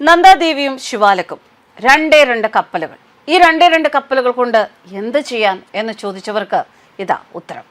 നന്ദാദേവിയും ശിവാലക്കും രണ്ട് കപ്പലുകൾ. ഈ രണ്ട് കപ്പലുകൾ കൊണ്ട് എന്ത് ചെയ്യാൻ എന്ന് ചോദിച്ചവർക്ക് ഇതാ ഉത്തരം.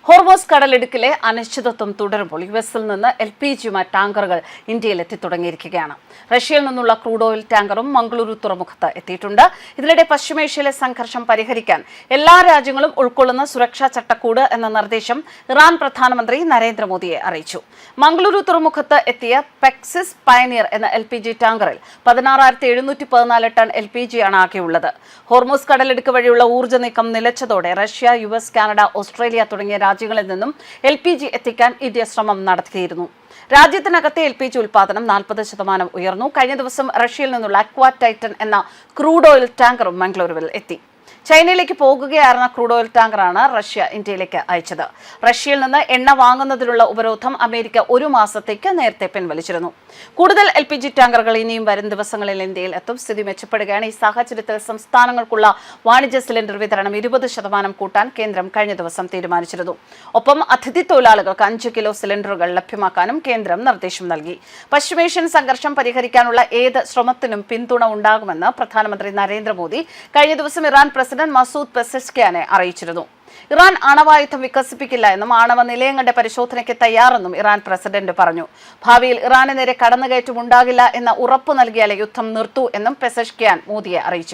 ഹോർമോസ് കടലിടുക്കിലെ അനിശ്ചിതത്വം തുടരുമ്പോൾ യുഎസിൽ നിന്ന് LPG ടാങ്കറുകൾ ഇന്ത്യയിൽ എത്തിത്തുടങ്ങിയിരിക്കുകയാണ്. റഷ്യയിൽ നിന്നുള്ള ക്രൂഡ് ഓയിൽ ടാങ്കറും മംഗളൂരു തുറമുഖത്ത് എത്തിയിട്ടുണ്ട്. ഇതിനിടെ പശ്ചിമേഷ്യയിലെ സംഘർഷം പരിഹരിക്കാൻ എല്ലാ രാജ്യങ്ങളും ഉൾക്കൊള്ളുന്ന സുരക്ഷാ ചട്ടക്കൂട് എന്ന നിർദ്ദേശം ഇറാൻ പ്രധാനമന്ത്രി നരേന്ദ്രമോദിയെ അറിയിച്ചു. മംഗളൂരു തുറമുഖത്ത് എത്തിയ പെക്സിസ് പയനിയർ എന്ന LPG ടാങ്കറിൽ 16,714 ടൺ LPG ആണ് ആകെയുള്ളത്. ഹോർമോസ് കടലിടുക്ക് വഴിയുള്ള ഊർജ്ജ നീക്കം നിലച്ചതോടെ റഷ്യ, US, കാനഡ, ഓസ്ട്രേലിയ തുടങ്ങിയ രാജ്യങ്ങളിൽ നിന്നും LPG എത്തിക്കാൻ ഇന്ത്യ ശ്രമം നടത്തിയിരുന്നു. രാജ്യത്തിനകത്തെ LPG ഉൽപാദനം 40% ഉയർന്നു. കഴിഞ്ഞ ദിവസം റഷ്യയിൽ നിന്നുള്ള അക്വാ ടൈറ്റൻ എന്ന ക്രൂഡ് ഓയിൽ ടാങ്കറും മംഗളൂരുവിൽ എത്തി. ചൈനയിലേക്ക് പോകുകയായിരുന്ന ക്രൂഡ് ഓയിൽ ടാങ്കറാണ് റഷ്യ ഇന്ത്യയിലേക്ക് അയച്ചത്. റഷ്യയിൽ നിന്ന് എണ്ണ വാങ്ങുന്നതിനുള്ള ഉപരോധം അമേരിക്ക 1 മാസത്തേക്ക് നേരത്തെ പിൻവലിച്ചിരുന്നു. കൂടുതൽ LPG ടാങ്കറുകൾ ഇനിയും വരും ദിവസങ്ങളിൽ ഇന്ത്യയിൽ എത്തും. സ്ഥിതി മെച്ചപ്പെടുകയാണ്. ഈ സാഹചര്യത്തിൽ സംസ്ഥാനങ്ങൾക്കുള്ള വാണിജ്യ സിലിണ്ടർ വിതരണം 20% കൂട്ടാൻ കേന്ദ്രം കഴിഞ്ഞ ദിവസം തീരുമാനിച്ചിരുന്നു. ഒപ്പം അതിഥി തൊഴിലാളികൾക്ക് 5 കിലോ സിലിണ്ടറുകൾ ലഭ്യമാക്കാനും കേന്ദ്രം നിർദ്ദേശം നൽകി. പശ്ചിമേഷ്യൻ സംഘർഷം പരിഹരിക്കാനുള്ള ഏത് ശ്രമത്തിനും പിന്തുണ ഉണ്ടാകുമെന്ന് പ്രധാനമന്ത്രി നരേന്ദ്രമോദി കഴിഞ്ഞ ദിവസം ഇറാൻ പ്രസിഡന്റ് മസൂദ് പെസെഷ്കിയാനെ അറിയിച്ചിരുന്നു. ഇറാൻ ആണവായുധം വികസിപ്പിക്കില്ല എന്നും ആണവ നിലയങ്ങളുടെ പരിശോധനയ്ക്ക് തയ്യാറെന്നും ഇറാൻ പ്രസിഡന്റ് പറഞ്ഞു. ഭാവിയിൽ ഇറാന് നേരെ കടന്നുകയറ്റം ഉണ്ടാകില്ല എന്ന ഉറപ്പ് നൽകിയാലേ യുദ്ധം നിർത്തൂ എന്നും പെസെഷ്കിയാൻ മോദിയെ അറിയിച്ചു.